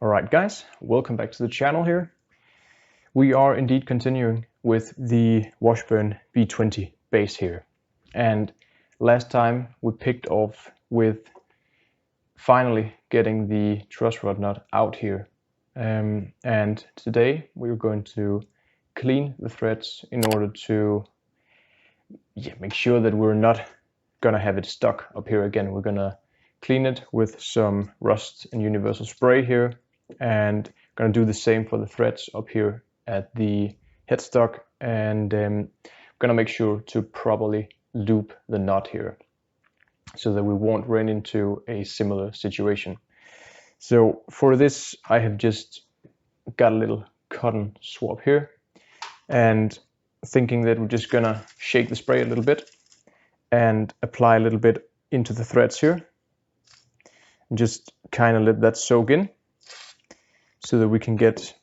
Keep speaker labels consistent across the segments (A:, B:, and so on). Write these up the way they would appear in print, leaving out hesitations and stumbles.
A: Alright guys, welcome back to the channel here. We are indeed continuing with the Washburn B-20 base here. And last time we picked off with finally getting the truss rod nut out here. And today we're going to clean the threads in order to make sure that we're not gonna have it stuck up here again. We're gonna clean it with some rust and universal spray here, and gonna do the same for the threads up here at the headstock, and gonna make sure to properly loop the knot here so that we won't run into a similar situation. So for this I have just got a little cotton swab here, and thinking that we're just gonna shake the spray a little bit and apply a little bit into the threads here and just kind of let that soak in so that we can get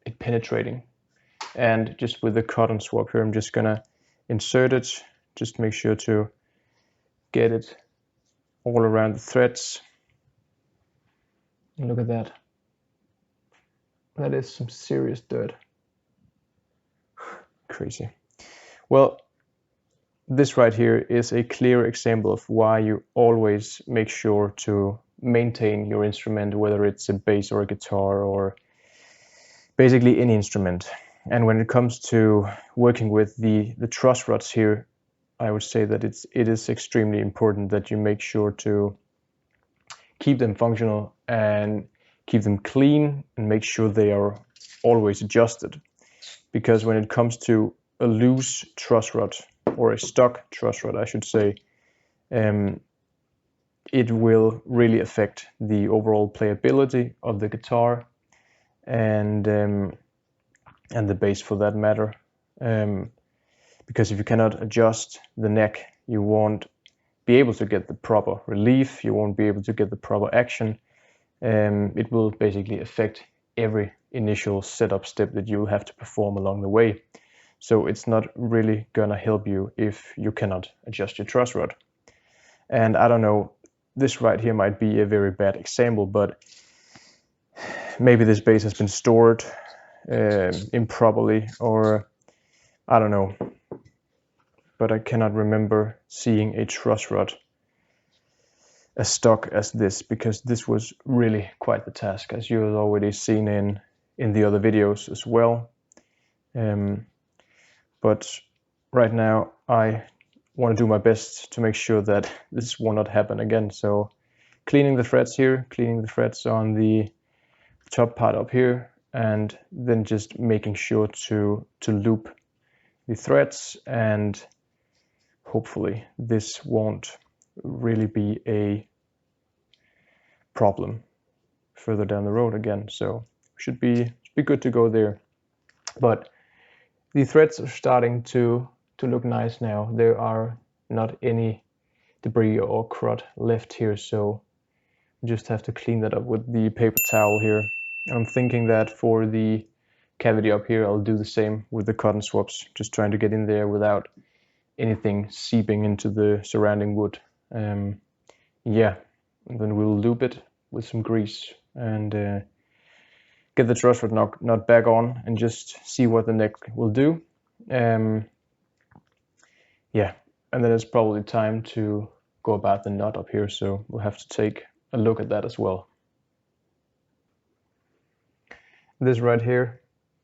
A: it penetrating. And just with the cotton swab here, I'm just gonna insert it, just make sure to get it all around the threads. And look at that. That is some serious dirt. Crazy. Well, this right here is a clear example of why you always make sure to maintain your instrument, whether it's a bass or a guitar or basically any instrument. And when it comes to working with the truss rods here, I would say that it is extremely important that you make sure to keep them functional and keep them clean and make sure they are always adjusted. Because when it comes to a loose truss rod, or a stock truss rod I should say, it will really affect the overall playability of the guitar and the bass for that matter. Because if you cannot adjust the neck, you won't be able to get the proper relief, you won't be able to get the proper action. It will basically affect every initial setup step that you'll have to perform along the way. So it's not really gonna help you if you cannot adjust your truss rod. And I don't know, this right here might be a very bad example, but maybe this bass has been stored improperly, or I don't know. But I cannot remember seeing a truss rod as stock as this, because this was really quite the task, as you have already seen in the other videos as well. But right now I want to do my best to make sure that this will not happen again. So cleaning the threads here, cleaning the threads on the top part up here, and then just making sure to loop the threads, and hopefully this won't really be a problem further down the road again. So should be good to go there. But the threads are starting to look nice now. There are not any debris or crud left here, so we just have to clean that up with the paper towel here. I'm thinking that for the cavity up here I'll do the same with the cotton swabs, just trying to get in there without anything seeping into the surrounding wood. Yeah, and then we'll loop it with some grease and get the truss rod nut back on and just see what the neck will do. Yeah, and then it's probably time to go about the knot up here, so we'll have to take a look at that as well. This right here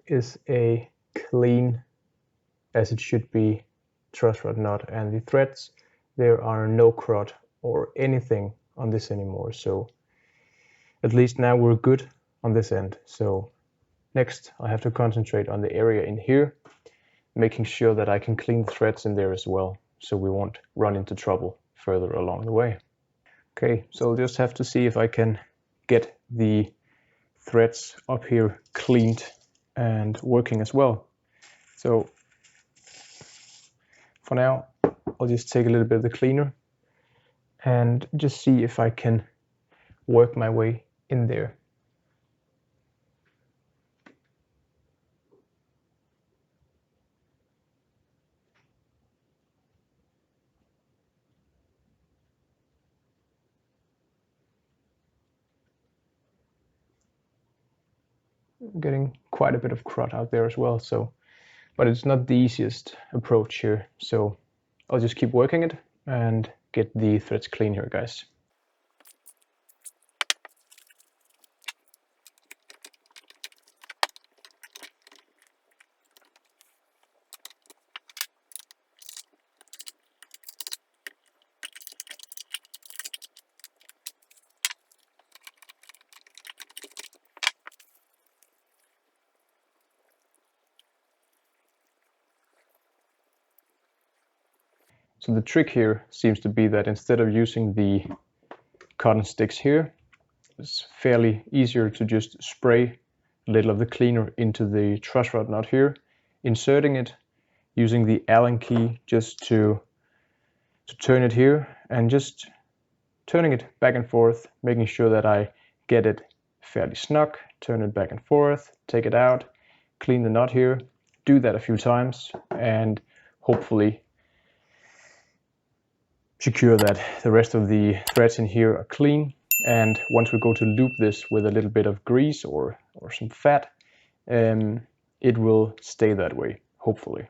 A: is a clean, as it should be, truss rod knot, and the threads, there are no crud or anything on this anymore, so at least now we're good on this end. So next I have to concentrate on the area in here, making sure that I can clean the threads in there as well, so we won't run into trouble further along the way. Okay, so I'll just have to see if I can get the threads up here cleaned and working as well. So for now I'll just take a little bit of the cleaner and just see if I can work my way in there. getting quite a bit of crud out there as well. So, but it's not the easiest approach here. So I'll just keep working it and get the threads clean here, guys. So the trick here seems to be that instead of using the cotton sticks here, it's fairly easier to just spray a little of the cleaner into the truss rod nut here, inserting it, using the Allen key just to turn it here, and just turning it back and forth, making sure that I get it fairly snug, turn it back and forth, take it out, clean the nut here, do that a few times, and hopefully secure that the rest of the threads in here are clean. And once we go to loop this with a little bit of grease or some fat, it will stay that way, hopefully.